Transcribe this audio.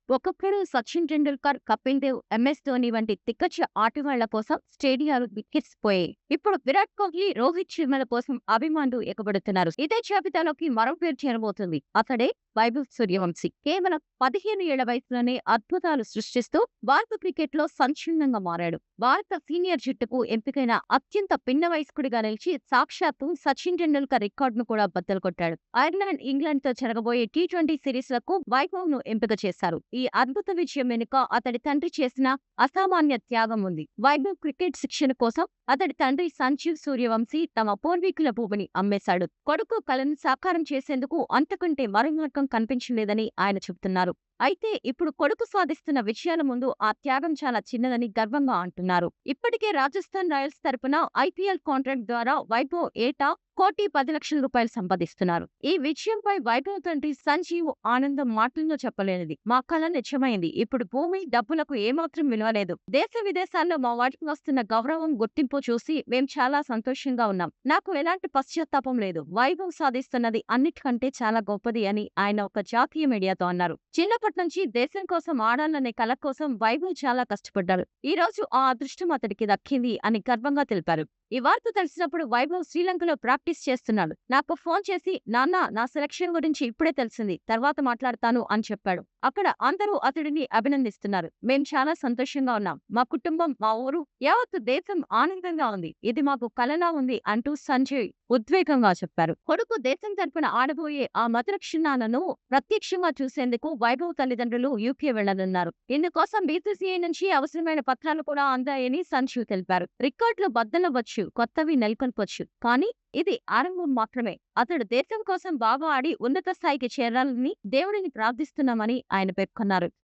ఒకప్పుడు సచిన్ టెండూల్కర్, కపిల్ దేవ్, ఎంఎస్ ధోని వంటి దిగ్గజ ఆటగాళ్ల కోసం స్టేడియాలు కిక్కిరిసిపోయాయి. ఇప్పుడు విరాట్ కోహ్లీ, రోహిత్ శర్మల కోసం అభిమానులు ఎగబడుతున్నారు. ఇదే జాబితాలోకి మరో పేరు చేరబోతుంది. అతడే వైభవ్ సూర్యవంశీ. కేవలం 15 ఏళ్ల వయసులోనే అద్భుతాలు సృష్టిస్తూ భారత క్రికెట్లో సంచలనంగా మారాడు. భారత సీనియర్ జట్టుకు ఎంపికైన అత్యంత పిన్న వయస్కుడిగా నిలిచి సాక్షాత్తు సచిన్ టెండూల్కర్ రికార్డును కూడా బద్దలు కొట్టాడు. ఐర్లాండ్, ఇంగ్లాండ్ తో జరగబోయే టీ20 సిరీస్లకు వైభవ్ ను ఎంపిక చేశారు. ఈ అద్భుత విజయం వెనుక అతడి తండ్రి చేసిన అసామాన్య త్యాగం ఉంది. వైభవ్ క్రికెట్ శిక్షణ కోసం అతడి తండ్రి సంజీవ్ సూర్యవంశీ తమ పూర్వీకుల భూమిని అమ్మేశాడు. కొడుకు కలను సాకారం చేసేందుకు అంతకంటే మరో మార్గం కనిపించలేదని ఆయన చెబుతున్నారు. అయితే ఇప్పుడు కొడుకు సాధిస్తున్న విజయాల ముందు ఆ త్యాగం చాలా చిన్నదని గర్వంగా అంటున్నారు. ఇప్పటికే రాజస్థాన్ రాయల్స్ తరపున ఐపీఎల్ కాంట్రాక్ట్ ద్వారా వైభవ్ ఏటా ₹1,10,00,000 సంపాదిస్తున్నారు. ఈ విజయంపై వైభవ్ తండ్రి సంజీవ్ ఆనందం మాటల్లో చెప్పలేనిది. మా కల నిజమైంది. ఇప్పుడు భూమి, డబ్బులకు ఏమాత్రం విలువ లేదు. దేశ విదేశాల్లో మా వాటికి వస్తున్న గౌరవం, గుర్తింపు చూసి మేం చాలా సంతోషంగా ఉన్నాం. నాకు ఎలాంటి పశ్చాత్తాపం లేదు. వైభవ్ సాధిస్తున్నది అన్నిటికంటే చాలా గొప్పది అని ఆయన ఒక జాతీయ మీడియాతో అన్నారు. చిన్నప్పటి నుంచి దేశం కోసం ఆడాలనే కల కోసం వైభవ్ చాలా కష్టపడ్డాడు. ఈ రోజు ఆ అదృష్టం అతడికి దక్కింది అని గర్వంగా తెలిపారు. ఈ వార్త తెలిసినప్పుడు వైభవ్ శ్రీలంకలో ప్రాక్టీస్ చేస్తున్నాడు. నాకు ఫోన్ చేసి నాన్న, నా సెలక్షన్ గురించి ఇప్పుడే తెలిసింది, తర్వాత మాట్లాడతాను అని చెప్పాడు. అక్కడ అందరూ అతడిని అభినందిస్తున్నారు. మేం చాలా సంతోషంగా ఉన్నాం. మా కుటుంబం, మా ఊరు, యావత్తు దేశం ఆనందంగా ఉంది. ఇది మాకు కలలా ఉంది అంటూ సంజయ్ ఉద్వేగంగా చెప్పారు. కొడుకు దేశం తరపున ఆడబోయే ఆ మధుర క్షణాలను ప్రత్యక్షంగా చూసేందుకు వైభవ్ తల్లిదండ్రులు యూకే వెళ్లనున్నారు. ఇందుకోసం బీసీసీఐ నుంచి అవసరమైన పత్రాలు కూడా అందాయని సంజీవ్ తెలిపారు. రికార్డులు బద్దలవ్వచ్చు, కొత్తవి నెలకొల్పొచ్చు, కానీ ఇది ఆరంభం మాత్రమే. అతడు దేశం కోసం బాగా ఆడి ఉన్నత స్థాయికి చేరాలని దేవుడిని ప్రార్థిస్తున్నామని ఆయన పేర్కొన్నారు.